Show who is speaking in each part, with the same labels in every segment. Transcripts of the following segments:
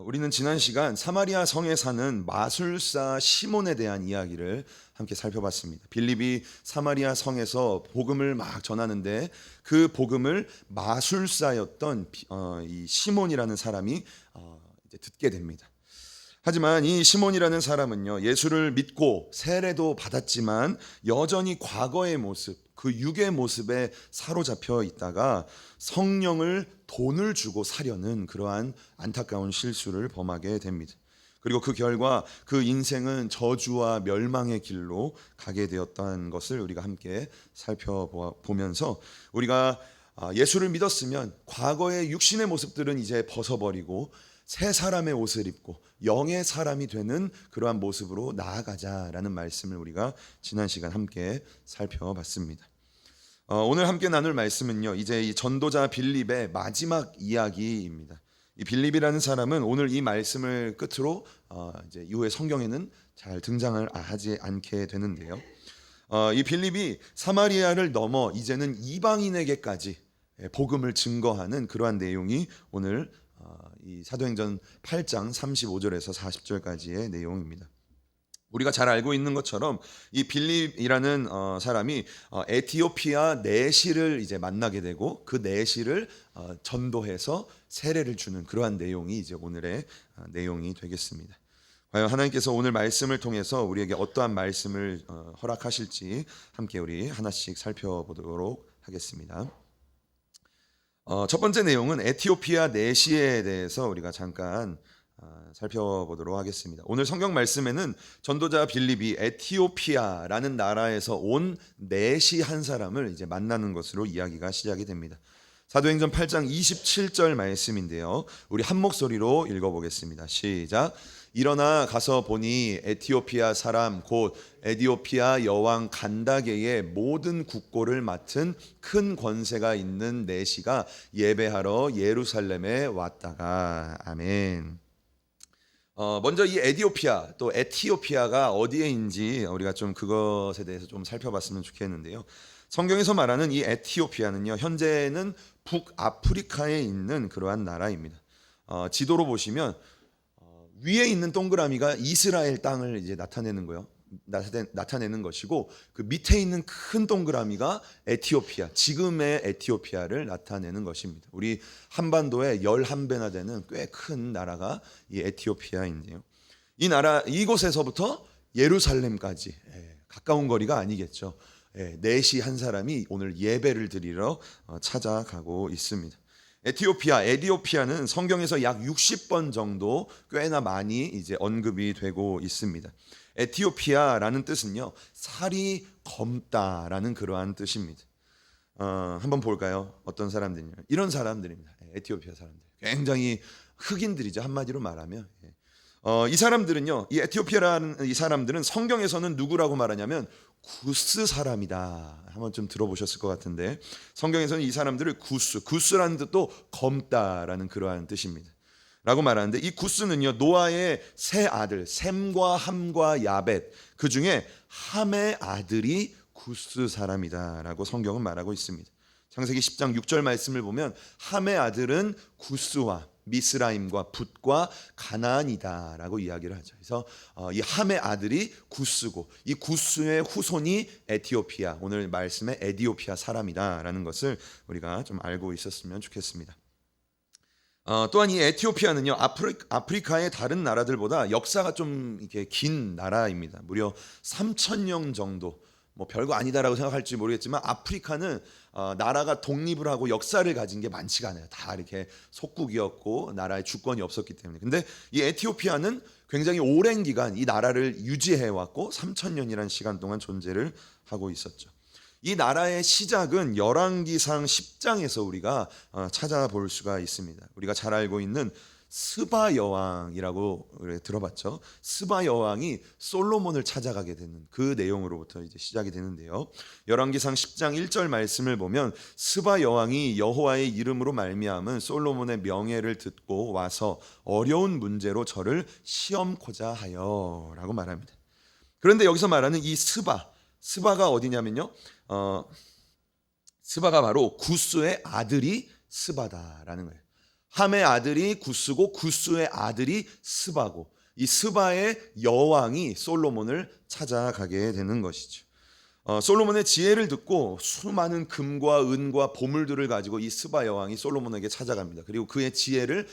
Speaker 1: 우리는 지난 시간 사마리아 성에 사는 마술사 시몬에 대한 이야기를 함께 살펴봤습니다. 빌립이 사마리아 성에서 복음을 막 전하는데 그 복음을 마술사였던 이 시몬이라는 사람이 이제 듣게 됩니다. 하지만 이 시몬이라는 사람은요, 예수를 믿고 세례도 받았지만 여전히 과거의 모습, 그 육의 모습에 사로잡혀 있다가 성령을 돈을 주고 사려는 그러한 안타까운 실수를 범하게 됩니다. 그리고 그 결과 그 인생은 저주와 멸망의 길로 가게 되었다는 것을 우리가 함께 살펴보면서 우리가 예수를 믿었으면 과거의 육신의 모습들은 이제 벗어버리고 새 사람의 옷을 입고 영의 사람이 되는 그러한 모습으로 나아가자라는 말씀을 우리가 지난 시간 함께 살펴봤습니다. 오늘 함께 나눌 말씀은요, 이제 이 전도자 빌립의 마지막 이야기입니다. 이 빌립이라는 사람은 오늘 이 말씀을 끝으로 이제 이후에 성경에는 잘 등장을 하지 않게 되는데요. 이 빌립이 사마리아를 넘어 이제는 이방인에게까지 복음을 증거하는 그러한 내용이 오늘 이 사도행전 8장 35절에서 40절까지의 내용입니다. 우리가 잘 알고 있는 것처럼 이 빌립이라는 사람이 에티오피아 내시를 이제 만나게 되고 그 내시를 전도해서 세례를 주는 그러한 내용이 이제 오늘의 내용이 되겠습니다. 과연 하나님께서 오늘 말씀을 통해서 우리에게 어떠한 말씀을 허락하실지 함께 우리 하나씩 살펴보도록 하겠습니다. 첫 번째 내용은 에티오피아 내시에 대해서 우리가 잠깐 살펴보도록 하겠습니다. 오늘 성경 말씀에는 전도자 빌립이 에티오피아라는 나라에서 온 내시 한 사람을 이제 만나는 것으로 이야기가 시작이 됩니다. 사도행전 8장 27절 말씀인데요. 우리 한 목소리로 읽어보겠습니다. 시작. 일어나 가서 보니 에티오피아 사람 곧 에디오피아 여왕 간다게의 모든 국고를 맡은 큰 권세가 있는 내시가 예배하러 예루살렘에 왔다가. 아멘. 먼저 이 에디오피아 또 에티오피아가 어디에인지 우리가 좀 그것에 대해서 좀 살펴봤으면 좋겠는데요. 성경에서 말하는 이 에티오피아는요, 현재는 북아프리카에 있는 그러한 나라입니다. 지도로 보시면 위에 있는 동그라미가 이스라엘 땅을 이제 나타내는 것이고, 그 밑에 있는 큰 동그라미가 에티오피아, 지금의 에티오피아를 나타내는 것입니다. 우리 한반도의 11배나 되는 꽤 큰 나라가 이 에티오피아인데요. 이 나라 이곳에서부터 예루살렘까지 가까운 거리가 아니겠죠. 내시 한 사람이 오늘 예배를 드리러 찾아가고 있습니다. 에디오피아는 성경에서 약 60번 정도 꽤나 많이 이제 언급이 되고 있습니다. 에티오피아라는 뜻은요, 살이 검다라는 그러한 뜻입니다. 한번 볼까요? 어떤 사람들이냐? 이런 사람들입니다. 에티오피아 사람들. 굉장히 흑인들이죠. 한마디로 말하면. 이 사람들은요, 이 에티오피아라는 이 사람들은 성경에서는 누구라고 말하냐면 구스 사람이다. 한번 좀 들어보셨을 것 같은데, 성경에서는 이 사람들을 구스라는 뜻도 검다라는 그러한 뜻입니다. 라고 말하는데, 이 구스는요, 노아의 세 아들 셈과 함과 야벳, 그 중에 함의 아들이 구스 사람이다라고 성경은 말하고 있습니다. 창세기 10장 6절 말씀을 보면 함의 아들은 구스와 미스라임과 붓과 가나안이다라고 이야기를 하죠. 그래서 이 함의 아들이 구스고 이 구스의 후손이 에티오피아, 오늘 말씀의 에디오피아 사람이다라는 것을 우리가 좀 알고 있었으면 좋겠습니다. 또한 이 에티오피아는요, 아프리카의 다른 나라들보다 역사가 좀 이렇게 긴 나라입니다. 무려 3,000년 정도. 뭐 별거 아니다라고 생각할지 모르겠지만 아프리카는 나라가 독립을 하고 역사를 가진 게 많지가 않아요. 다 이렇게 속국이었고 나라의 주권이 없었기 때문에. 근데 이 에티오피아는 굉장히 오랜 기간 이 나라를 유지해 왔고 3,000년이라는 시간 동안 존재를 하고 있었죠. 이 나라의 시작은 열왕기상 10장에서 우리가 찾아볼 수가 있습니다. 우리가 잘 알고 있는 스바 여왕이라고 들어봤죠. 스바 여왕이 솔로몬을 찾아가게 되는 그 내용으로부터 이제 시작이 되는데요. 열왕기상 10장 1절 말씀을 보면 스바 여왕이 여호와의 이름으로 말미암은 솔로몬의 명예를 듣고 와서 어려운 문제로 저를 시험코자 하여라고 말합니다. 그런데 여기서 말하는 이 스바가 어디냐면요, 스바가 바로 구스의 아들이 스바다라는 거예요. 함의 아들이 구스고 구스의 아들이 스바고 이 스바의 여왕이 솔로몬을 찾아가게 되는 것이죠. 솔로몬의 지혜를 듣고 수많은 금과 은과 보물들을 가지고 이 스바 여왕이 솔로몬에게 찾아갑니다. 그리고 그의 지혜를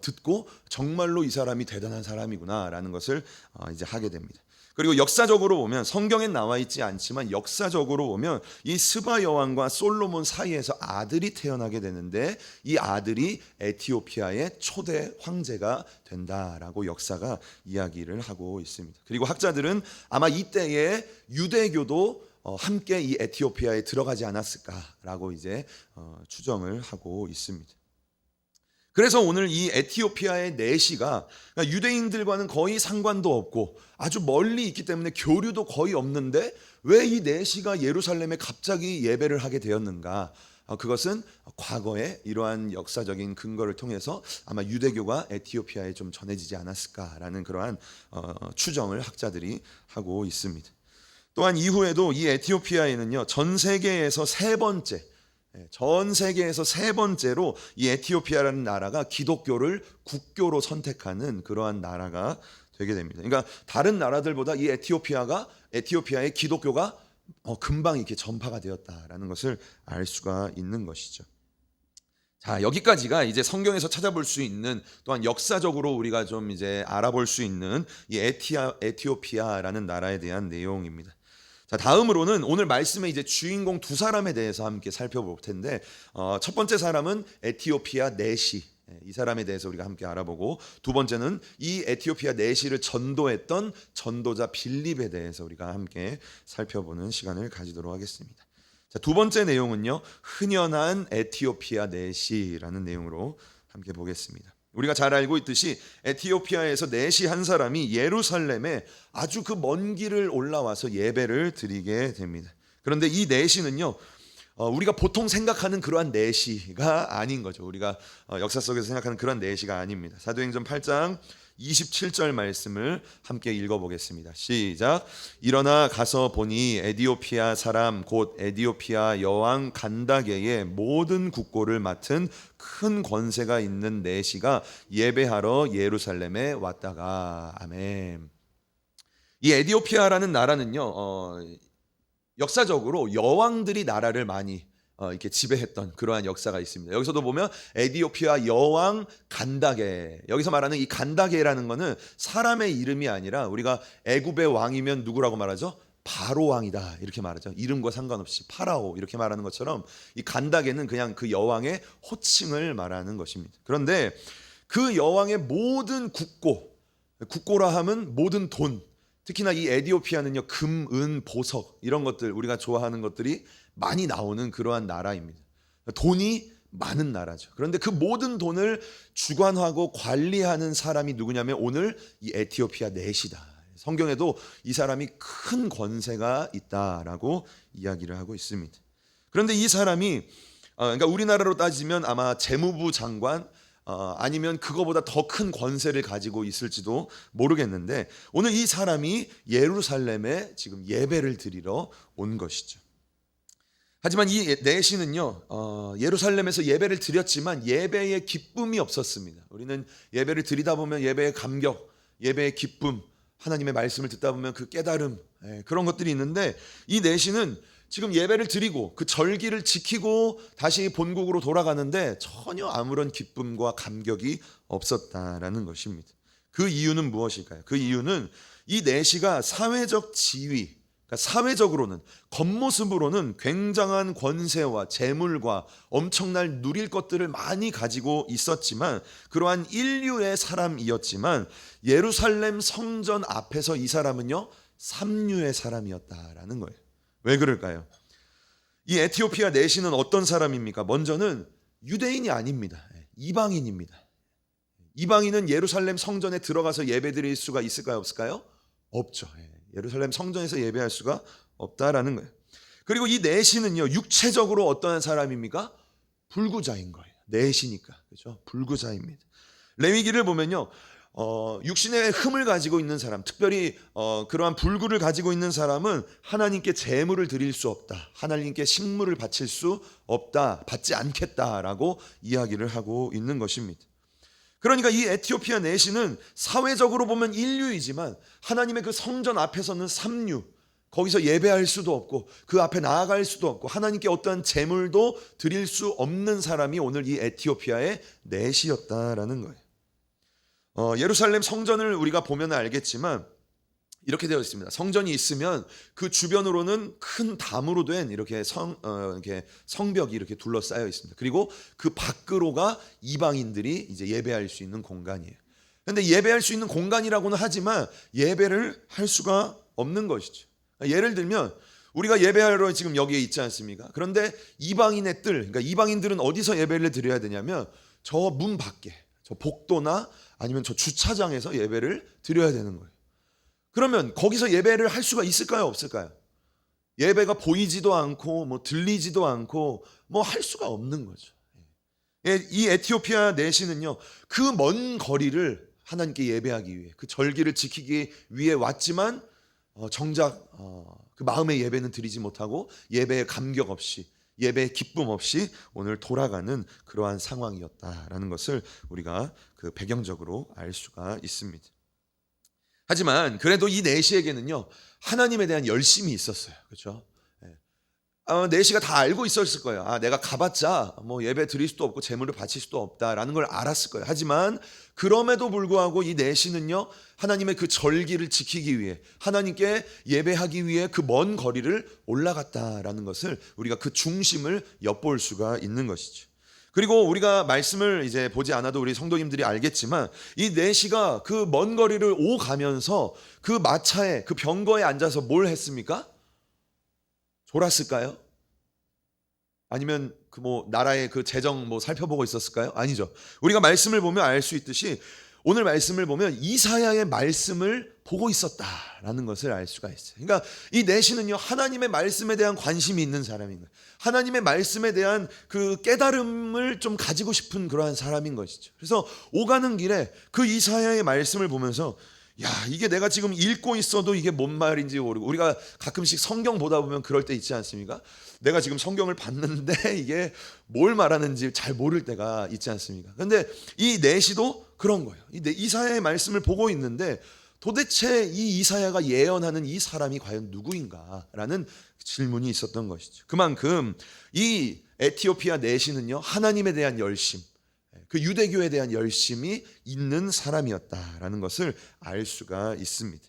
Speaker 1: 듣고 정말로 이 사람이 대단한 사람이구나라는 것을 이제 하게 됩니다. 그리고 역사적으로 보면 성경엔 나와 있지 않지만 역사적으로 보면 이 스바 여왕과 솔로몬 사이에서 아들이 태어나게 되는데 이 아들이 에티오피아의 초대 황제가 된다라고 역사가 이야기를 하고 있습니다. 그리고 학자들은 아마 이때에 유대교도 함께 이 에티오피아에 들어가지 않았을까라고 이제 추정을 하고 있습니다. 그래서 오늘 이 에티오피아의 내시가 유대인들과는 거의 상관도 없고 아주 멀리 있기 때문에 교류도 거의 없는데 왜 이 내시가 예루살렘에 갑자기 예배를 하게 되었는가? 그것은 과거에 이러한 역사적인 근거를 통해서 아마 유대교가 에티오피아에 좀 전해지지 않았을까라는 그러한 추정을 학자들이 하고 있습니다. 또한 이후에도 이 에티오피아에는요 전 세계에서 세 번째로 이 에티오피아라는 나라가 기독교를 국교로 선택하는 그러한 나라가 되게 됩니다. 그러니까 다른 나라들보다 이 에티오피아의 기독교가 금방 이렇게 전파가 되었다라는 것을 알 수가 있는 것이죠. 자, 여기까지가 이제 성경에서 찾아볼 수 있는 또한 역사적으로 우리가 좀 이제 알아볼 수 있는 이 에티오피아라는 나라에 대한 내용입니다. 자, 다음으로는 오늘 말씀의 이제 주인공 두 사람에 대해서 함께 살펴볼 텐데 첫 번째 사람은 에티오피아 내시, 이 사람에 대해서 우리가 함께 알아보고 두 번째는 이 에티오피아 내시를 전도했던 전도자 빌립에 대해서 우리가 함께 살펴보는 시간을 가지도록 하겠습니다. 자, 두 번째 내용은요 흔연한 에티오피아 내시라는 내용으로 함께 보겠습니다. 우리가 잘 알고 있듯이 에티오피아에서 내시 한 사람이 예루살렘에 아주 그 먼 길을 올라와서 예배를 드리게 됩니다. 그런데 이 내시는요 우리가 보통 생각하는 그러한 내시가 아닌 거죠. 우리가 역사 속에서 생각하는 그런 내시가 아닙니다. 사도행전 8장 27절 말씀을 함께 읽어보겠습니다. 시작. 일어나 가서 보니 에티오피아 사람 곧 에티오피아 여왕 간다게의 모든 국고를 맡은 큰 권세가 있는 내시가 예배하러 예루살렘에 왔다가. 아멘. 이 에티오피아라는 나라는요 역사적으로 여왕들이 나라를 많이 이렇게 지배했던 그러한 역사가 있습니다. 여기서도 보면 에티오피아 여왕 간다게, 여기서 말하는 이 간다게라는 것은 사람의 이름이 아니라 우리가 애굽의 왕이면 누구라고 말하죠? 바로 왕이다 이렇게 말하죠. 이름과 상관없이 파라오 이렇게 말하는 것처럼 이 간다게는 그냥 그 여왕의 호칭을 말하는 것입니다. 그런데 그 여왕의 모든 국고라 하면 모든 돈, 특히나 이 에티오피아는요 금, 은, 보석 이런 것들 우리가 좋아하는 것들이 많이 나오는 그러한 나라입니다. 돈이 많은 나라죠. 그런데 그 모든 돈을 주관하고 관리하는 사람이 누구냐면 오늘 이 에티오피아 내시다. 성경에도 이 사람이 큰 권세가 있다라고 이야기를 하고 있습니다. 그런데 이 사람이 그러니까 우리나라로 따지면 아마 재무부 장관 아니면 그거보다 더 큰 권세를 가지고 있을지도 모르겠는데 오늘 이 사람이 예루살렘에 지금 예배를 드리러 온 것이죠. 하지만 이 내시는요 예루살렘에서 예배를 드렸지만 예배의 기쁨이 없었습니다. 우리는 예배를 드리다 보면 예배의 감격, 예배의 기쁨, 하나님의 말씀을 듣다 보면 그 깨달음 그런 것들이 있는데 이 내시는 지금 예배를 드리고 그 절기를 지키고 다시 본국으로 돌아가는데 전혀 아무런 기쁨과 감격이 없었다라는 것입니다. 그 이유는 무엇일까요? 그 이유는 이 내시가 사회적 지위, 그러니까 사회적으로는 겉모습으로는 굉장한 권세와 재물과 엄청난 누릴 것들을 많이 가지고 있었지만 그러한 인류의 사람이었지만 예루살렘 성전 앞에서 이 사람은요 삼류의 사람이었다라는 거예요. 왜 그럴까요? 이 에티오피아 내시는 어떤 사람입니까? 먼저는 유대인이 아닙니다. 이방인입니다. 이방인은 예루살렘 성전에 들어가서 예배드릴 수가 있을까요? 없을까요? 없죠. 예루살렘 성전에서 예배할 수가 없다라는 거예요. 그리고 이 내시는요 육체적으로 어떠한 사람입니까? 불구자인 거예요. 내시니까 그렇죠? 불구자입니다. 레위기를 보면요 육신의 흠을 가지고 있는 사람, 특별히 그러한 불구를 가지고 있는 사람은 하나님께 제물을 드릴 수 없다, 하나님께 식물을 바칠 수 없다, 받지 않겠다라고 이야기를 하고 있는 것입니다. 그러니까 이 에티오피아 내시는 사회적으로 보면 인류이지만 하나님의 그 성전 앞에서는 삼류, 거기서 예배할 수도 없고 그 앞에 나아갈 수도 없고 하나님께 어떠한 제물도 드릴 수 없는 사람이 오늘 이 에티오피아의 내시였다라는 거예요. 예루살렘 성전을 우리가 보면 알겠지만 이렇게 되어 있습니다. 성전이 있으면 그 주변으로는 큰 담으로 된 이렇게 성벽이 이렇게 둘러싸여 있습니다. 그리고 그 밖으로가 이방인들이 이제 예배할 수 있는 공간이에요. 그런데 예배할 수 있는 공간이라고는 하지만 예배를 할 수가 없는 것이죠. 예를 들면 우리가 예배하러 지금 여기에 있지 않습니까? 그런데 이방인의 뜰, 그러니까 이방인들은 어디서 예배를 드려야 되냐면 저 문 밖에, 저 복도나 아니면 저 주차장에서 예배를 드려야 되는 거예요. 그러면 거기서 예배를 할 수가 있을까요, 없을까요? 예배가 보이지도 않고 뭐 들리지도 않고 뭐 할 수가 없는 거죠. 이 에티오피아 내시는요, 그 먼 거리를 하나님께 예배하기 위해 그 절기를 지키기 위해 왔지만 정작 그 마음의 예배는 드리지 못하고 예배의 감격 없이 예배의 기쁨 없이 오늘 돌아가는 그러한 상황이었다라는 것을 우리가 그 배경적으로 알 수가 있습니다. 하지만 그래도 이 내시에게는요 하나님에 대한 열심이 있었어요. 그렇죠? 내시가 다 알고 있었을 거예요. 내가 가봤자 뭐 예배 드릴 수도 없고 제물을 바칠 수도 없다라는 걸 알았을 거예요. 하지만 그럼에도 불구하고 이 내시는요 하나님의 그 절기를 지키기 위해 하나님께 예배하기 위해 그 먼 거리를 올라갔다라는 것을 우리가 그 중심을 엿볼 수가 있는 것이죠. 그리고 우리가 말씀을 이제 보지 않아도 우리 성도님들이 알겠지만 이 내시가 그 먼 거리를 오가면서 그 마차에 그 병거에 앉아서 뭘 했습니까? 졸았을까요? 아니면 그 뭐 나라의 그 재정 뭐 살펴보고 있었을까요? 아니죠. 우리가 말씀을 보면 알 수 있듯이 오늘 말씀을 보면 이사야의 말씀을 보고 있었다라는 것을 알 수가 있어요. 그러니까 이 내시는요 하나님의 말씀에 대한 관심이 있는 사람인 거예요. 하나님의 말씀에 대한 그 깨달음을 좀 가지고 싶은 그러한 사람인 것이죠. 그래서 오가는 길에 그 이사야의 말씀을 보면서 이게 내가 지금 읽고 있어도 이게 뭔 말인지 모르고, 우리가 가끔씩 성경 보다 보면 그럴 때 있지 않습니까? 내가 지금 성경을 봤는데 이게 뭘 말하는지 잘 모를 때가 있지 않습니까? 그런데 이 내시도 그런 거예요. 이사야의 말씀을 보고 있는데 도대체 이 이사야가 예언하는 이 사람이 과연 누구인가라는 질문이 있었던 것이죠. 그만큼 이 에티오피아 내시는요 하나님에 대한 열심, 그 유대교에 대한 열심이 있는 사람이었다라는 것을 알 수가 있습니다.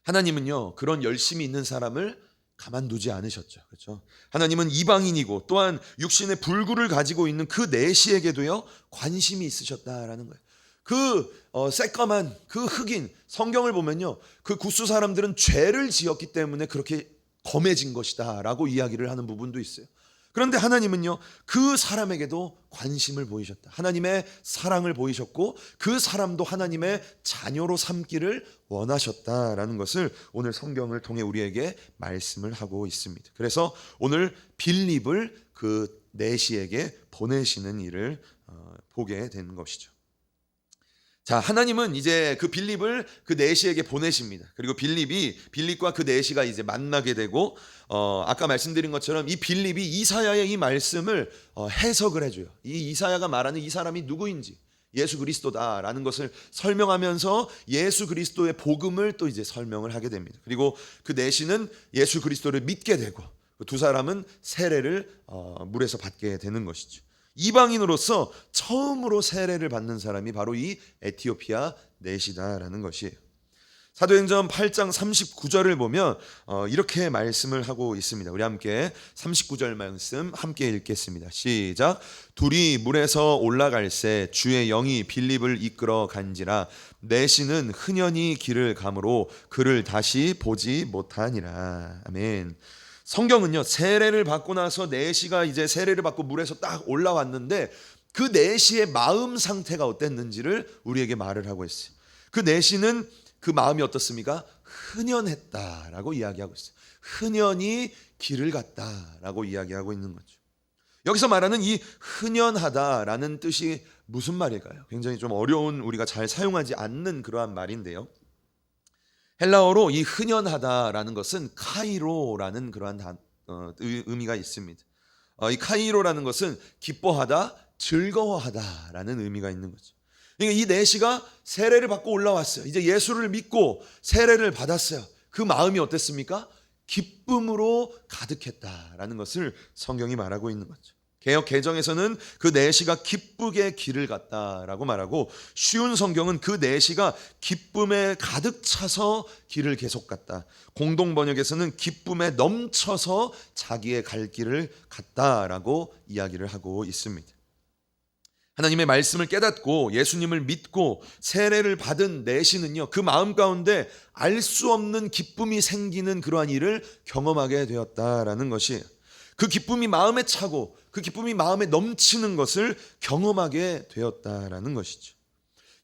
Speaker 1: 하나님은요 그런 열심이 있는 사람을 가만두지 않으셨죠. 그렇죠? 하나님은 이방인이고 또한 육신의 불구를 가지고 있는 그 내시에게도요 관심이 있으셨다라는 거예요. 그 새까만 그 흑인, 성경을 보면요 그 구스 사람들은 죄를 지었기 때문에 그렇게 검해진 것이다라고 이야기를 하는 부분도 있어요. 그런데 하나님은요 그 사람에게도 관심을 보이셨다. 하나님의 사랑을 보이셨고 그 사람도 하나님의 자녀로 삼기를 원하셨다라는 것을 오늘 성경을 통해 우리에게 말씀을 하고 있습니다. 그래서 오늘 빌립을 그 내시에게 보내시는 일을 보게 된 것이죠. 자, 하나님은 이제 그 빌립을 그 내시에게 보내십니다. 그리고 빌립과 그 내시가 이제 만나게 되고, 아까 말씀드린 것처럼 이 빌립이 이사야의 이 말씀을 해석을 해줘요. 이 이사야가 말하는 이 사람이 누구인지, 예수 그리스도다라는 것을 설명하면서 예수 그리스도의 복음을 또 이제 설명을 하게 됩니다. 그리고 그 내시는 예수 그리스도를 믿게 되고, 두 사람은 세례를 물에서 받게 되는 것이죠. 이방인으로서 처음으로 세례를 받는 사람이 바로 이 에티오피아 내시다라는 것이에요. 사도행전 8장 39절을 보면 이렇게 말씀을 하고 있습니다. 우리 함께 39절 말씀 함께 읽겠습니다. 시작. 둘이 물에서 올라갈새 주의 영이 빌립을 이끌어 간지라 내시는 흔연히 길을 가므로 그를 다시 보지 못하니라. 아멘. 성경은요 세례를 받고 나서 내시가 이제 세례를 받고 물에서 딱 올라왔는데 그 내시의 마음 상태가 어땠는지를 우리에게 말을 하고 있어요. 그 내시는 그 마음이 어떻습니까? 흔연했다라고 이야기하고 있어요. 흔연히 길을 갔다라고 이야기하고 있는 거죠. 여기서 말하는 이 흔연하다라는 뜻이 무슨 말일까요? 굉장히 좀 어려운, 우리가 잘 사용하지 않는 그러한 말인데요. 헬라어로 이 흔연하다라는 것은 카이로라는 그러한 의미가 있습니다. 이 카이로라는 것은 기뻐하다, 즐거워하다라는 의미가 있는 거죠. 그러니까 이 내시가 세례를 받고 올라왔어요. 이제 예수를 믿고 세례를 받았어요. 그 마음이 어땠습니까? 기쁨으로 가득했다라는 것을 성경이 말하고 있는 거죠. 개역 개정에서는 그 내시가 기쁘게 길을 갔다라고 말하고, 쉬운 성경은 그 내시가 기쁨에 가득 차서 길을 계속 갔다. 공동 번역에서는 기쁨에 넘쳐서 자기의 갈 길을 갔다라고 이야기를 하고 있습니다. 하나님의 말씀을 깨닫고 예수님을 믿고 세례를 받은 내시는요, 그 마음 가운데 알 수 없는 기쁨이 생기는 그러한 일을 경험하게 되었다라는 것이, 그 기쁨이 마음에 차고 그 기쁨이 마음에 넘치는 것을 경험하게 되었다라는 것이죠.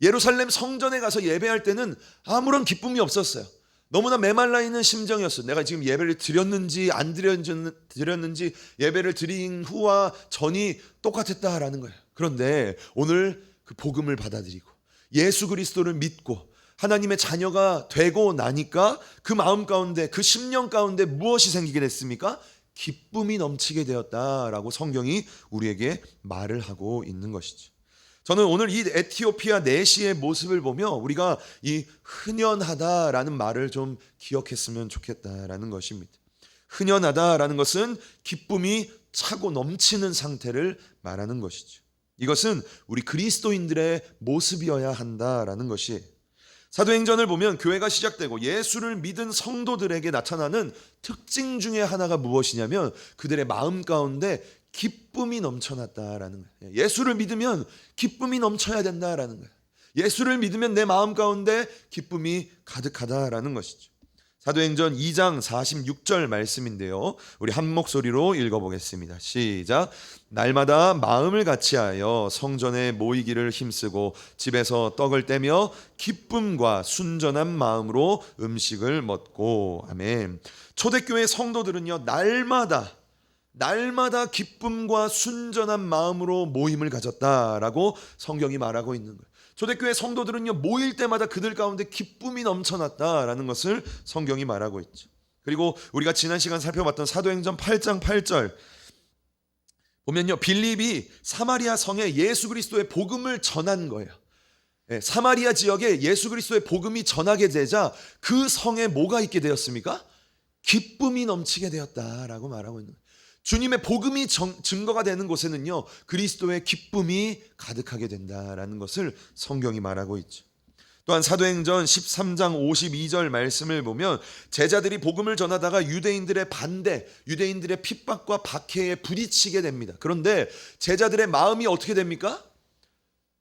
Speaker 1: 예루살렘 성전에 가서 예배할 때는 아무런 기쁨이 없었어요. 너무나 메말라 있는 심정이었어요. 내가 지금 예배를 드렸는지 안 드렸는지, 예배를 드린 후와 전이 똑같았다라는 거예요. 그런데 오늘 그 복음을 받아들이고 예수 그리스도를 믿고 하나님의 자녀가 되고 나니까 그 마음 가운데, 그 심령 가운데 무엇이 생기게 됐습니까? 기쁨이 넘치게 되었다라고 성경이 우리에게 말을 하고 있는 것이죠. 저는 오늘 이 에티오피아 내시의 모습을 보며 우리가 이 흔연하다라는 말을 좀 기억했으면 좋겠다라는 것입니다. 흔연하다라는 것은 기쁨이 차고 넘치는 상태를 말하는 것이죠. 이것은 우리 그리스도인들의 모습이어야 한다라는 것이, 사도행전을 보면 교회가 시작되고 예수를 믿은 성도들에게 나타나는 특징 중에 하나가 무엇이냐면 그들의 마음 가운데 기쁨이 넘쳐났다라는 거예요. 예수를 믿으면 기쁨이 넘쳐야 된다라는 거예요. 예수를 믿으면 내 마음 가운데 기쁨이 가득하다라는 것이죠. 사도행전 2장 46절 말씀인데요, 우리 한 목소리로 읽어보겠습니다. 시작. 날마다 마음을 같이하여 성전에 모이기를 힘쓰고 집에서 떡을 떼며 기쁨과 순전한 마음으로 음식을 먹고. 아멘. 초대교회 성도들은요, 날마다 기쁨과 순전한 마음으로 모임을 가졌다라고 성경이 말하고 있는 거예요. 초대교회 성도들은요, 모일 때마다 그들 가운데 기쁨이 넘쳐났다라는 것을 성경이 말하고 있죠. 그리고 우리가 지난 시간 살펴봤던 사도행전 8장 8절 보면요, 빌립이 사마리아 성에 예수 그리스도의 복음을 전한 거예요. 사마리아 지역에 예수 그리스도의 복음이 전하게 되자 그 성에 뭐가 있게 되었습니까? 기쁨이 넘치게 되었다라고 말하고 있는 거예요. 주님의 복음이 증거가 되는 곳에는요, 그리스도의 기쁨이 가득하게 된다라는 것을 성경이 말하고 있죠. 또한 사도행전 13장 52절 말씀을 보면 제자들이 복음을 전하다가 유대인들의 반대, 유대인들의 핍박과 박해에 부딪히게 됩니다. 그런데 제자들의 마음이 어떻게 됩니까?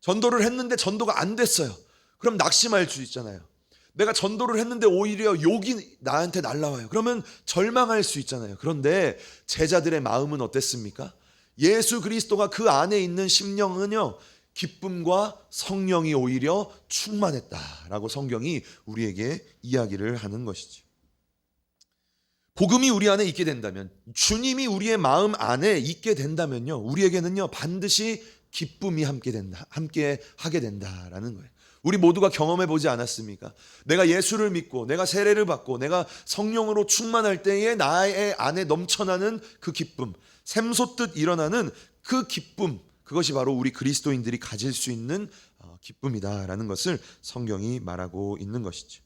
Speaker 1: 전도를 했는데 전도가 안 됐어요. 그럼 낙심할 수 있잖아요. 내가 전도를 했는데 오히려 욕이 나한테 날라와요. 그러면 절망할 수 있잖아요. 그런데 제자들의 마음은 어땠습니까? 예수 그리스도가 그 안에 있는 심령은요, 기쁨과 성령이 오히려 충만했다라고 성경이 우리에게 이야기를 하는 것이죠. 복음이 우리 안에 있게 된다면, 주님이 우리의 마음 안에 있게 된다면요, 우리에게는요 반드시 기쁨이 함께 하게 된다라는 거예요. 우리 모두가 경험해 보지 않았습니까? 내가 예수를 믿고 내가 세례를 받고 내가 성령으로 충만할 때에 나의 안에 넘쳐나는 그 기쁨, 샘솟듯 일어나는 그 기쁨, 그것이 바로 우리 그리스도인들이 가질 수 있는 기쁨이다라는 것을 성경이 말하고 있는 것이죠.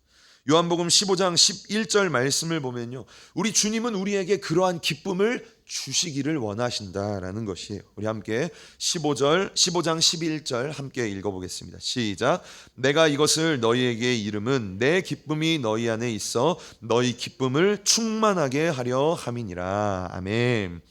Speaker 1: 요한복음 15장 11절 말씀을 보면요, 우리 주님은 우리에게 그러한 기쁨을 주시기를 원하신다라는 것이에요. 우리 함께 15장 11절 함께 읽어보겠습니다. 시작. 내가 이것을 너희에게 이름은 내 기쁨이 너희 안에 있어 너희 기쁨을 충만하게 하려 함이니라. 아멘.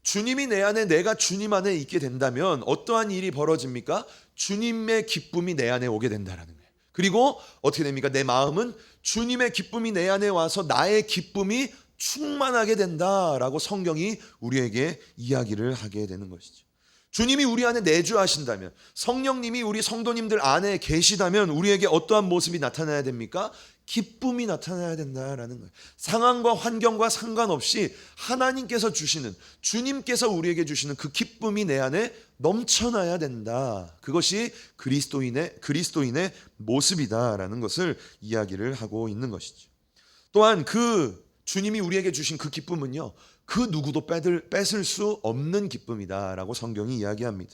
Speaker 1: 주님이 내 안에, 내가 주님 안에 있게 된다면 어떠한 일이 벌어집니까? 주님의 기쁨이 내 안에 오게 된다라는 거예요. 그리고 어떻게 됩니까? 내 마음은 주님의 기쁨이 내 안에 와서 나의 기쁨이 충만하게 된다라고 성경이 우리에게 이야기를 하게 되는 것이죠. 주님이 우리 안에 내주하신다면, 성령님이 우리 성도님들 안에 계시다면 우리에게 어떠한 모습이 나타나야 됩니까? 기쁨이 나타나야 된다라는 거예요. 상황과 환경과 상관없이 하나님께서 주시는, 주님께서 우리에게 주시는 그 기쁨이 내 안에 넘쳐나야 된다. 그것이 그리스도인의 모습이다라는 것을 이야기를 하고 있는 것이죠. 또한 그 주님이 우리에게 주신 그 기쁨은요, 그 누구도 뺏을 수 없는 기쁨이다라고 성경이 이야기합니다.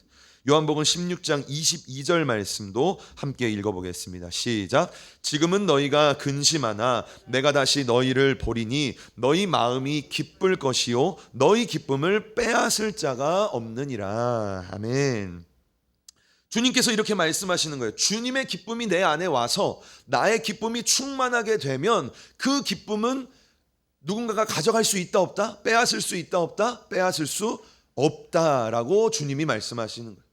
Speaker 1: 요한복음 16장 22절 말씀도 함께 읽어보겠습니다. 시작. 지금은 너희가 근심하나 내가 다시 너희를 보리니 너희 마음이 기쁠 것이요 너희 기쁨을 빼앗을 자가 없느니라. 아멘. 주님께서 이렇게 말씀하시는 거예요. 주님의 기쁨이 내 안에 와서 나의 기쁨이 충만하게 되면 그 기쁨은 누군가가 가져갈 수 있다 없다? 빼앗을 수 있다 없다? 빼앗을 수 없다라고 주님이 말씀하시는 거예요.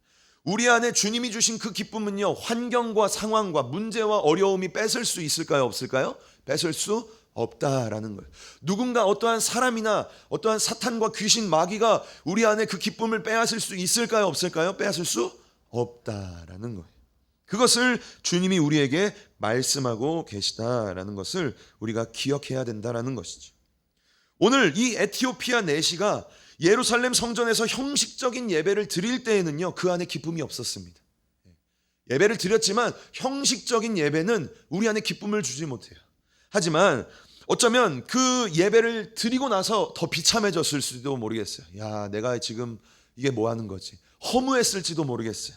Speaker 1: 우리 안에 주님이 주신 그 기쁨은요, 환경과 상황과 문제와 어려움이 뺏을 수 있을까요? 없을까요? 뺏을 수 없다라는 거예요. 누군가 어떠한 사람이나 어떠한 사탄과 귀신 마귀가 우리 안에 그 기쁨을 빼앗을 수 있을까요? 없을까요? 빼앗을 수 없다라는 거예요. 그것을 주님이 우리에게 말씀하고 계시다라는 것을 우리가 기억해야 된다라는 것이죠. 오늘 이 에티오피아 내시가 예루살렘 성전에서 형식적인 예배를 드릴 때에는요, 그 안에 기쁨이 없었습니다. 예배를 드렸지만 형식적인 예배는 우리 안에 기쁨을 주지 못해요. 하지만 어쩌면 그 예배를 드리고 나서 더 비참해졌을 수도 모르겠어요. 야, 내가 지금 이게 뭐 하는 거지? 허무했을지도 모르겠어요.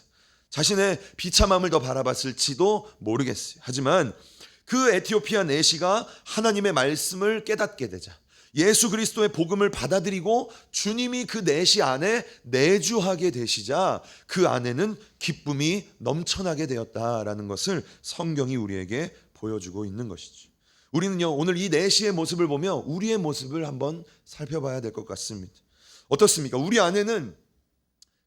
Speaker 1: 자신의 비참함을 더 바라봤을지도 모르겠어요. 하지만 그 에티오피아 내시가 하나님의 말씀을 깨닫게 되자, 예수 그리스도의 복음을 받아들이고 주님이 그 내시 안에 내주하게 되시자 그 안에는 기쁨이 넘쳐나게 되었다라는 것을 성경이 우리에게 보여주고 있는 것이죠. 우리는요, 오늘 이 내시의 모습을 보며 우리의 모습을 한번 살펴봐야 될 것 같습니다. 어떻습니까? 우리 안에는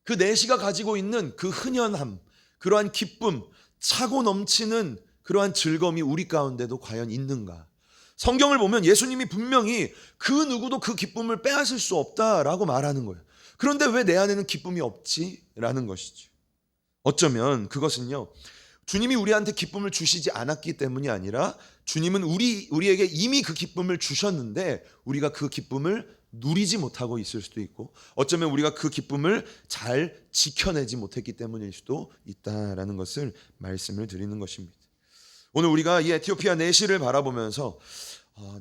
Speaker 1: 그 내시가 가지고 있는 그 흔연함, 그러한 기쁨, 차고 넘치는 그러한 즐거움이 우리 가운데도 과연 있는가? 성경을 보면 예수님이 분명히 그 누구도 그 기쁨을 빼앗을 수 없다라고 말하는 거예요. 그런데 왜 내 안에는 기쁨이 없지? 라는 것이죠. 어쩌면 그것은요, 주님이 우리한테 기쁨을 주시지 않았기 때문이 아니라 주님은 우리에게 이미 그 기쁨을 주셨는데 우리가 그 기쁨을 누리지 못하고 있을 수도 있고, 어쩌면 우리가 그 기쁨을 잘 지켜내지 못했기 때문일 수도 있다라는 것을 말씀을 드리는 것입니다. 오늘 우리가 이 에티오피아 내시를 바라보면서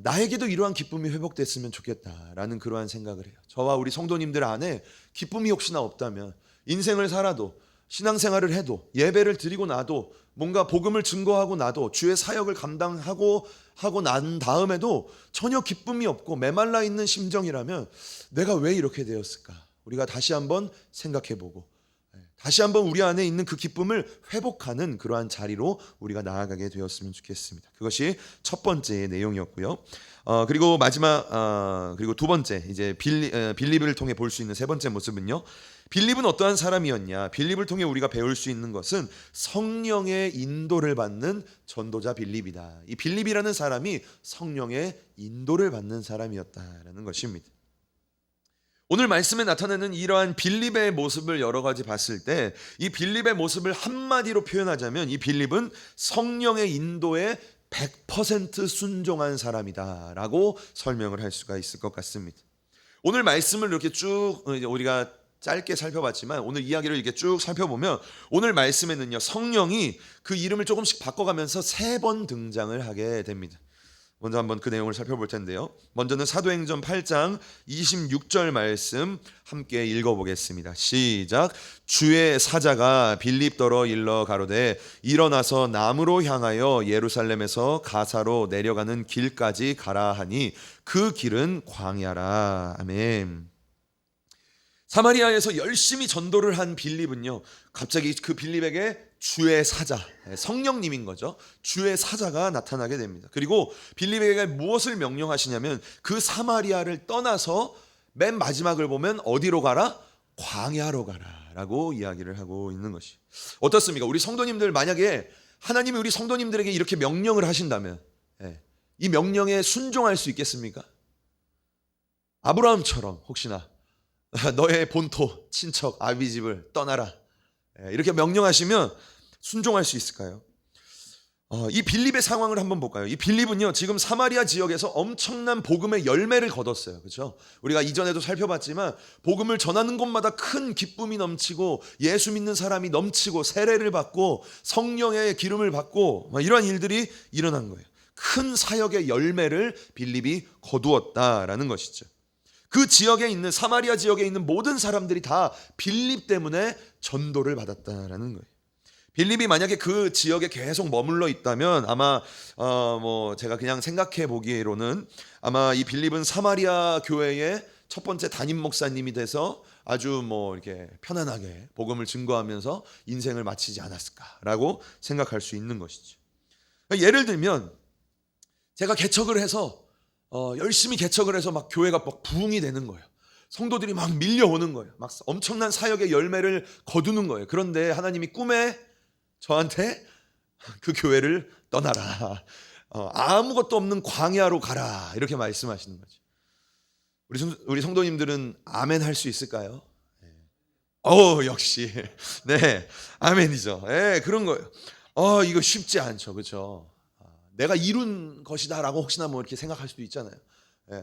Speaker 1: 나에게도 이러한 기쁨이 회복됐으면 좋겠다라는 그러한 생각을 해요. 저와 우리 성도님들 안에 기쁨이 혹시나 없다면, 인생을 살아도 신앙생활을 해도 예배를 드리고 나도 뭔가 복음을 증거하고 나도 주의 사역을 감당하고 난 다음에도 전혀 기쁨이 없고 메말라 있는 심정이라면 내가 왜 이렇게 되었을까? 우리가 다시 한번 생각해보고 다시 한번 우리 안에 있는 그 기쁨을 회복하는 그러한 자리로 우리가 나아가게 되었으면 좋겠습니다. 그것이 첫 번째 내용이었고요. 그리고 그리고 두 번째, 이제 빌립을 통해 볼 수 있는 세 번째 모습은요, 빌립은 어떠한 사람이었냐? 빌립을 통해 우리가 배울 수 있는 것은 성령의 인도를 받는 전도자 빌립이다. 이 빌립이라는 사람이 성령의 인도를 받는 사람이었다라는 것입니다. 오늘 말씀에 나타나는 이러한 빌립의 모습을 여러 가지 봤을 때, 이 빌립의 모습을 한마디로 표현하자면 이 빌립은 성령의 인도에 100% 순종한 사람이다라고 설명을 할 수가 있을 것 같습니다. 오늘 말씀을 이렇게 쭉 우리가 짧게 살펴봤지만 오늘 이야기를 이렇게 쭉 살펴보면 오늘 말씀에는요, 성령이 그 이름을 조금씩 바꿔가면서 3번 등장을 하게 됩니다. 먼저 한번 그 내용을 살펴볼 텐데요. 먼저는 사도행전 8장 26절 말씀 함께 읽어보겠습니다. 시작. 주의 사자가 빌립더러 일러 가로되 일어나서 남으로 향하여 예루살렘에서 가사로 내려가는 길까지 가라 하니 그 길은 광야라. 아멘. 사마리아에서 열심히 전도를 한 빌립은요, 갑자기 그 빌립에게 주의 사자, 성령님인 거죠. 주의 사자가 나타나게 됩니다. 그리고 빌립에게 무엇을 명령하시냐면 그 사마리아를 떠나서 맨 마지막을 보면 어디로 가라? 광야로 가라 라고 이야기를 하고 있는 것이. 어떻습니까? 우리 성도님들, 만약에 하나님이 우리 성도님들에게 이렇게 명령을 하신다면 이 명령에 순종할 수 있겠습니까? 아브라함처럼 혹시나 너의 본토, 친척, 아비집을 떠나라 이렇게 명령하시면 순종할 수 있을까요? 이 빌립의 상황을 한번 볼까요? 이 빌립은요, 지금 사마리아 지역에서 엄청난 복음의 열매를 거뒀어요. 그렇죠? 우리가 이전에도 살펴봤지만 복음을 전하는 곳마다 큰 기쁨이 넘치고 예수 믿는 사람이 넘치고 세례를 받고 성령의 기름을 받고 이러한 일들이 일어난 거예요. 큰 사역의 열매를 빌립이 거두었다라는 것이죠. 그 지역에 있는 사마리아 지역에 있는 모든 사람들이 다 빌립 때문에 전도를 받았다라는 거예요. 빌립이 만약에 그 지역에 계속 머물러 있다면 아마 제가 그냥 생각해 보기로는 아마 이 빌립은 사마리아 교회의 첫 번째 담임 목사님이 돼서 아주 이렇게 편안하게 복음을 증거하면서 인생을 마치지 않았을까라고 생각할 수 있는 것이죠. 예를 들면 제가 개척을 해서 열심히 개척을 해서 막 교회가 막 부흥이 되는 거예요. 성도들이 막 밀려오는 거예요. 막 엄청난 사역의 열매를 거두는 거예요. 그런데 하나님이 꿈에 저한테 그 교회를 떠나라. 아무것도 없는 광야로 가라. 이렇게 말씀하시는 거죠. 우리 성도님들은 아멘 할 수 있을까요? 역시. 네. 아멘이죠. 네, 그런 거예요. 이거 쉽지 않죠. 그렇죠? 내가 이룬 것이다라고 혹시나 이렇게 생각할 수도 있잖아요.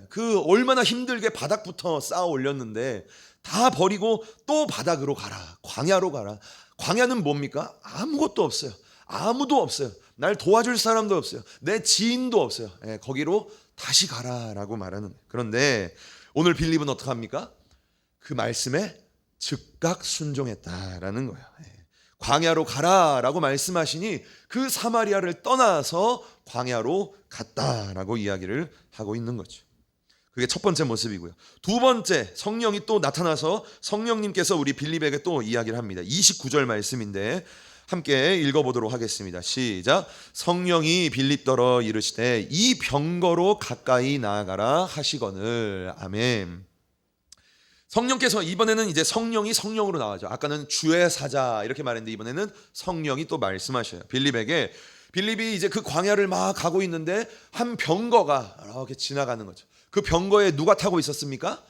Speaker 1: 그 얼마나 힘들게 바닥부터 쌓아 올렸는데 다 버리고 또 바닥으로 가라. 광야로 가라. 광야는 뭡니까? 아무것도 없어요. 아무도 없어요. 날 도와줄 사람도 없어요. 내 지인도 없어요. 거기로 다시 가라라고 말하는 거예요. 그런데 오늘 빌립은 어떻게 합니까? 그 말씀에 즉각 순종했다라는 거예요. 광야로 가라라고 말씀하시니 그 사마리아를 떠나서 광야로 갔다라고 이야기를 하고 있는 거죠. 그게 첫 번째 모습이고요. 두 번째, 성령이 또 나타나서 성령님께서 우리 빌립에게 또 이야기를 합니다. 29절 말씀인데 함께 읽어보도록 하겠습니다. 시작. 성령이 빌립더러 이르시되 이 병거로 가까이 나아가라 하시거늘. 아멘. 성령께서 이번에는 이제 성령이 성령으로 나와죠. 아까는 주의 사자 이렇게 말했는데 이번에는 성령이 또 말씀하셔요. 빌립에게. 빌립이 이제 그 광야를 막 가고 있는데 한 병거가 이렇게 지나가는 거죠. 그 병거에 누가 타고 있었습니까?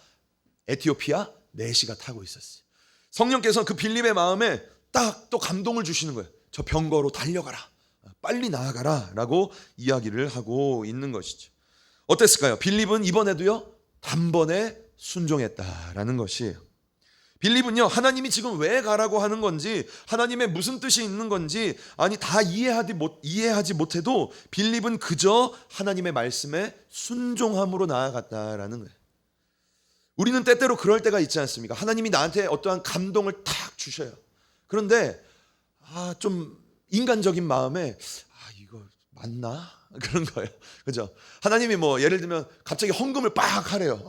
Speaker 1: 에티오피아 내시가 타고 있었어요. 성령께서 그 빌립의 마음에 딱 또 감동을 주시는 거예요. 저 병거로 달려가라. 빨리 나아가라 라고 이야기를 하고 있는 것이죠. 어땠을까요? 빌립은 이번에도요 단번에 순종했다라는 것이에요. 빌립은요 하나님이 지금 왜 가라고 하는 건지 하나님의 무슨 뜻이 있는 건지 다 이해하지 못해도 빌립은 그저 하나님의 말씀에 순종함으로 나아갔다라는 거예요. 우리는 때때로 그럴 때가 있지 않습니까? 하나님이 나한테 어떠한 감동을 탁 주셔요. 그런데 좀 인간적인 마음에 이거 맞나? 그런 거예요. 그죠? 하나님이 예를 들면 갑자기 헌금을 빡 하래요.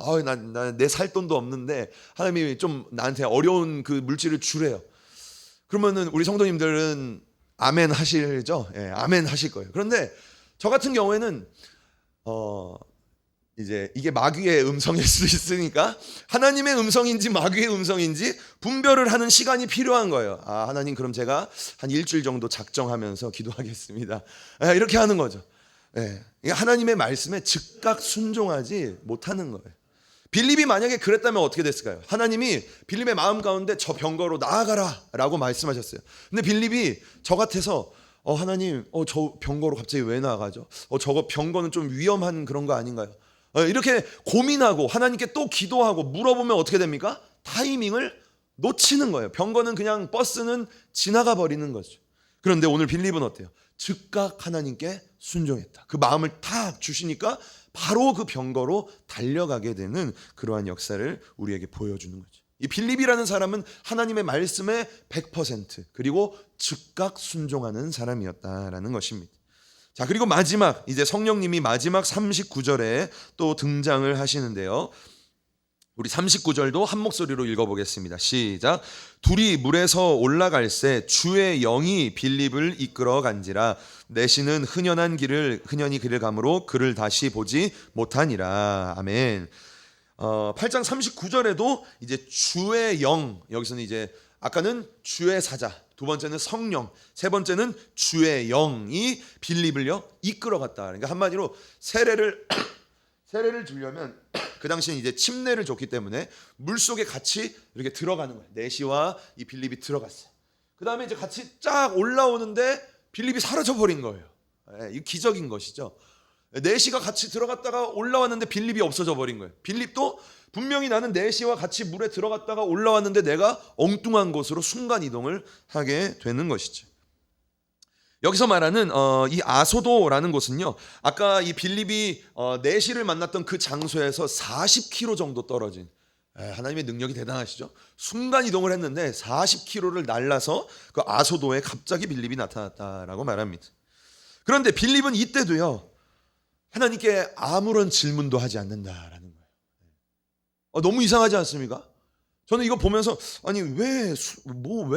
Speaker 1: 내 살 돈도 없는데 하나님이 좀 나한테 어려운 그 물질을 주래요. 그러면은 우리 성도님들은 아멘 하시죠? 예, 아멘 하실 거예요. 그런데 저 같은 경우에는 이제 이게 마귀의 음성일 수도 있으니까 하나님의 음성인지 마귀의 음성인지 분별을 하는 시간이 필요한 거예요. 하나님 그럼 제가 한 일주일 정도 작정하면서 기도하겠습니다. 이렇게 하는 거죠. 하나님의 말씀에 즉각 순종하지 못하는 거예요. 빌립이 만약에 그랬다면 어떻게 됐을까요? 하나님이 빌립의 마음 가운데 저 병거로 나아가라 라고 말씀하셨어요. 근데 빌립이 저 같아서 하나님 저 병거로 갑자기 왜 나아가죠? 저거 병거는 좀 위험한 그런 거 아닌가요? 이렇게 고민하고 하나님께 또 기도하고 물어보면 어떻게 됩니까? 타이밍을 놓치는 거예요. 병거는 그냥 버스는 지나가 버리는 거죠. 그런데 오늘 빌립은 어때요? 즉각 하나님께 순종했다. 그 마음을 탁 주시니까 바로 그 병거로 달려가게 되는 그러한 역사를 우리에게 보여주는 거죠. 이 빌립이라는 사람은 하나님의 말씀에 100% 그리고 즉각 순종하는 사람이었다라는 것입니다. 자, 그리고 마지막 이제 성령님이 마지막 39절에 또 등장을 하시는데요. 우리 39절도 한 목소리로 읽어보겠습니다. 시작. 둘이 물에서 올라갈새 주의 영이 빌립을 이끌어 간지라 내시는 흔연히 그를 감으로 그를 다시 보지 못하니라. 아멘. 8장 39절에도 이제 주의 영, 여기서는 이제 아까는 주의 사자, 두 번째는 성령, 세 번째는 주의 영이 빌립을요 이끌어갔다. 그러니까 한마디로 세례를 주려면 그 당시엔 이제 침례를 줬기 때문에 물 속에 같이 이렇게 들어가는 거예요. 내시와 이 빌립이 들어갔어요. 그 다음에 이제 같이 쫙 올라오는데 빌립이 사라져 버린 거예요. 이 기적인 것이죠. 내시가 같이 들어갔다가 올라왔는데 빌립이 없어져 버린 거예요. 빌립도 분명히 나는 내시와 같이 물에 들어갔다가 올라왔는데 내가 엉뚱한 곳으로 순간 이동을 하게 되는 것이죠. 여기서 말하는 이 아소도라는 곳은요, 아까 이 빌립이 내시를 만났던 그 장소에서 40km 정도 떨어진, 하나님의 능력이 대단하시죠. 순간 이동을 했는데 40km를 날라서 그 아소도에 갑자기 빌립이 나타났다라고 말합니다. 그런데 빌립은 이때도요, 하나님께 아무런 질문도 하지 않는다라는 거예요. 너무 이상하지 않습니까? 저는 이거 보면서 아니 왜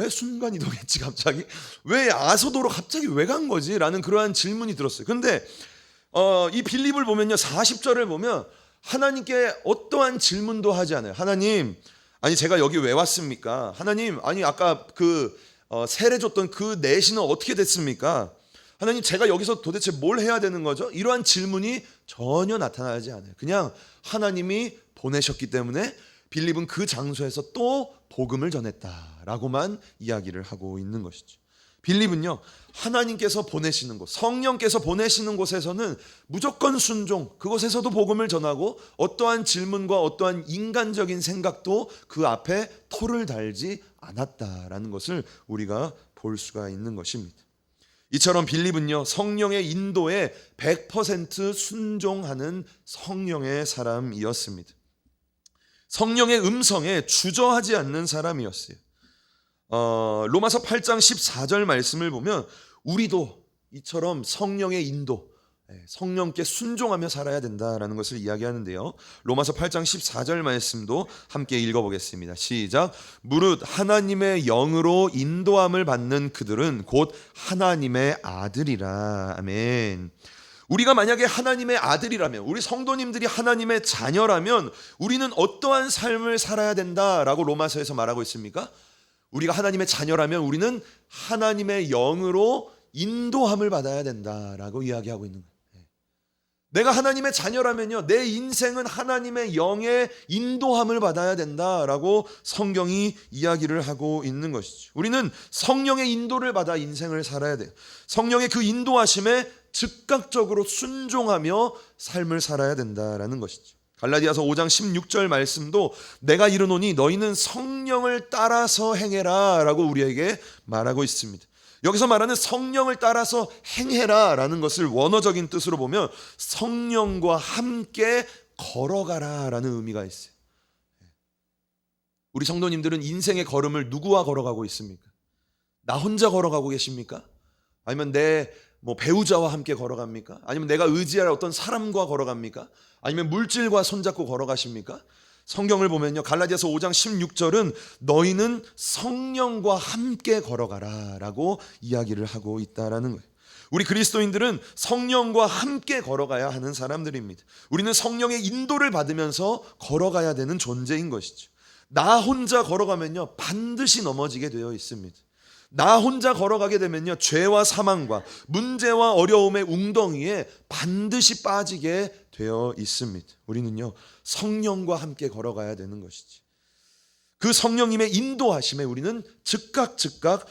Speaker 1: 순간 이동했지 갑자기? 왜 아소도로 갑자기 왜 간 거지? 라는 그러한 질문이 들었어요. 근데 이 빌립을 보면요, 40절을 보면 하나님께 어떠한 질문도 하지 않아요. 하나님, 아니 제가 여기 왜 왔습니까? 하나님, 아니 아까 그 세례 줬던 그 내시는 어떻게 됐습니까? 하나님, 제가 여기서 도대체 뭘 해야 되는 거죠? 이러한 질문이 전혀 나타나지 않아요. 그냥 하나님이 보내셨기 때문에 빌립은 그 장소에서 또 복음을 전했다라고만 이야기를 하고 있는 것이죠. 빌립은요, 하나님께서 보내시는 곳, 성령께서 보내시는 곳에서는 무조건 순종, 그곳에서도 복음을 전하고 어떠한 질문과 어떠한 인간적인 생각도 그 앞에 토를 달지 않았다라는 것을 우리가 볼 수가 있는 것입니다. 이처럼 빌립은요, 성령의 인도에 100% 순종하는 성령의 사람이었습니다. 성령의 음성에 주저하지 않는 사람이었어요. 로마서 8장 14절 말씀을 보면 우리도 이처럼 성령의 인도, 성령께 순종하며 살아야 된다라는 것을 이야기하는데요. 로마서 8장 14절 말씀도 함께 읽어보겠습니다. 시작. 무릇 하나님의 영으로 인도함을 받는 그들은 곧 하나님의 아들이라. 아멘. 우리가 만약에 하나님의 아들이라면, 우리 성도님들이 하나님의 자녀라면 우리는 어떠한 삶을 살아야 된다라고 로마서에서 말하고 있습니까? 우리가 하나님의 자녀라면 우리는 하나님의 영으로 인도함을 받아야 된다라고 이야기하고 있는 거예요. 내가 하나님의 자녀라면요, 내 인생은 하나님의 영의 인도함을 받아야 된다라고 성경이 이야기를 하고 있는 것이죠. 우리는 성령의 인도를 받아 인생을 살아야 돼요. 성령의 그 인도하심에 즉각적으로 순종하며 삶을 살아야 된다라는 것이죠. 갈라디아서 5장 16절 말씀도 내가 이르노니 너희는 성령을 따라서 행해라 라고 우리에게 말하고 있습니다. 여기서 말하는 성령을 따라서 행해라 라는 것을 원어적인 뜻으로 보면 성령과 함께 걸어가라 라는 의미가 있어요. 우리 성도님들은 인생의 걸음을 누구와 걸어가고 있습니까? 나 혼자 걸어가고 계십니까? 아니면 내 배우자와 함께 걸어갑니까? 아니면 내가 의지할 어떤 사람과 걸어갑니까? 아니면 물질과 손잡고 걸어가십니까? 성경을 보면요, 갈라디아서 5장 16절은 너희는 성령과 함께 걸어가라 라고 이야기를 하고 있다라는 거예요. 우리 그리스도인들은 성령과 함께 걸어가야 하는 사람들입니다. 우리는 성령의 인도를 받으면서 걸어가야 되는 존재인 것이죠. 나 혼자 걸어가면요, 반드시 넘어지게 되어 있습니다. 나 혼자 걸어가게 되면요, 죄와 사망과 문제와 어려움의 웅덩이에 반드시 빠지게 되어 있습니다. 우리는요, 성령과 함께 걸어가야 되는 것이지. 그 성령님의 인도하심에 우리는 즉각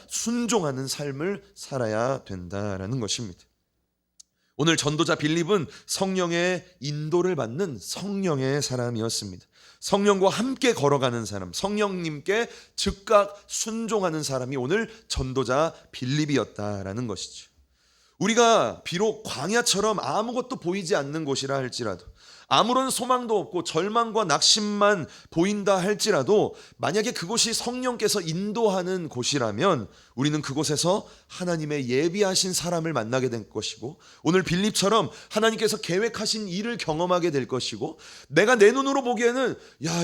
Speaker 1: 순종하는 삶을 살아야 된다라는 것입니다. 오늘 전도자 빌립은 성령의 인도를 받는 성령의 사람이었습니다. 성령과 함께 걸어가는 사람, 성령님께 즉각 순종하는 사람이 오늘 전도자 빌립이었다라는 것이죠. 우리가 비록 광야처럼 아무것도 보이지 않는 곳이라 할지라도, 아무런 소망도 없고 절망과 낙심만 보인다 할지라도 만약에 그곳이 성령께서 인도하는 곳이라면 우리는 그곳에서 하나님의 예비하신 사람을 만나게 될 것이고, 오늘 빌립처럼 하나님께서 계획하신 일을 경험하게 될 것이고, 내가 내 눈으로 보기에는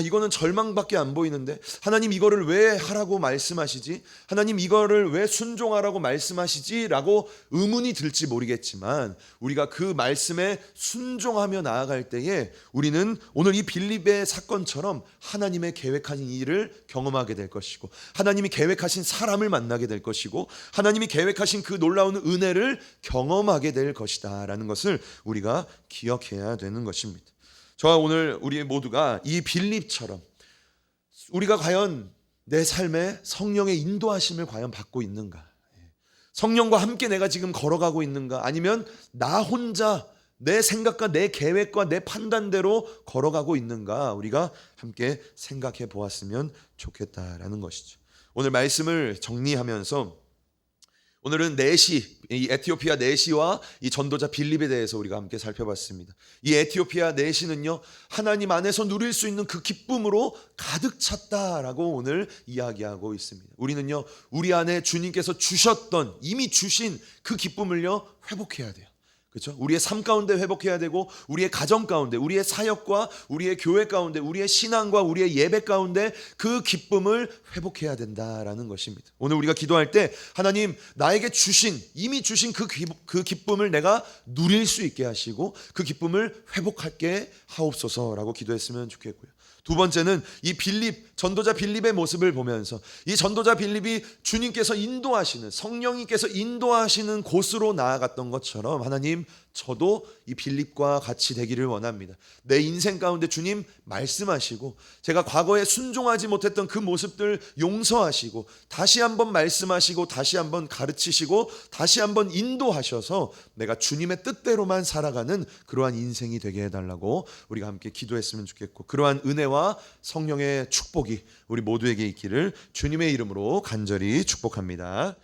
Speaker 1: 이거는 절망밖에 안 보이는데 하나님 이거를 왜 하라고 말씀하시지? 하나님 이거를 왜 순종하라고 말씀하시지? 라고 의문이 들지 모르겠지만 우리가 그 말씀에 순종하며 나아갈 때에 우리는 오늘 이 빌립의 사건처럼 하나님의 계획하신 일을 경험하게 될 것이고, 하나님이 계획하신 사람을 만나게 될 것이고, 하나님이 계획하신 그 놀라운 은혜를 경험하게 될 것이다 라는 것을 우리가 기억해야 되는 것입니다. 저와 오늘 우리 모두가 이 빌립처럼 우리가 과연 내 삶에 성령의 인도하심을 과연 받고 있는가, 성령과 함께 내가 지금 걸어가고 있는가, 아니면 나 혼자 내 생각과 내 계획과 내 판단대로 걸어가고 있는가, 우리가 함께 생각해 보았으면 좋겠다라는 것이죠. 오늘 말씀을 정리하면서 오늘은 내시, 이 에티오피아 내시와 이 전도자 빌립에 대해서 우리가 함께 살펴봤습니다. 이 에티오피아 내시는요, 하나님 안에서 누릴 수 있는 그 기쁨으로 가득 찼다라고 오늘 이야기하고 있습니다. 우리는요, 우리 안에 주님께서 주셨던, 이미 주신 그 기쁨을요, 회복해야 돼요. 그렇죠? 우리의 삶 가운데 회복해야 되고, 우리의 가정 가운데, 우리의 사역과 우리의 교회 가운데, 우리의 신앙과 우리의 예배 가운데 그 기쁨을 회복해야 된다라는 것입니다. 오늘 우리가 기도할 때 하나님, 나에게 주신, 이미 주신 그 기쁨을 내가 누릴 수 있게 하시고 그 기쁨을 회복하게 하옵소서라고 기도했으면 좋겠고요. 두 번째는 이 전도자 빌립의 모습을 보면서, 이 전도자 빌립이 주님께서 인도하시는, 성령님께서 인도하시는 곳으로 나아갔던 것처럼 하나님, 저도 이 빌립과 같이 되기를 원합니다. 내 인생 가운데 주님 말씀하시고, 제가 과거에 순종하지 못했던 그 모습들 용서하시고, 다시 한번 말씀하시고, 다시 한번 가르치시고, 다시 한번 인도하셔서 내가 주님의 뜻대로만 살아가는 그러한 인생이 되게 해달라고 우리가 함께 기도했으면 좋겠고, 그러한 은혜와 성령의 축복이 우리 모두에게 있기를 주님의 이름으로 간절히 축복합니다.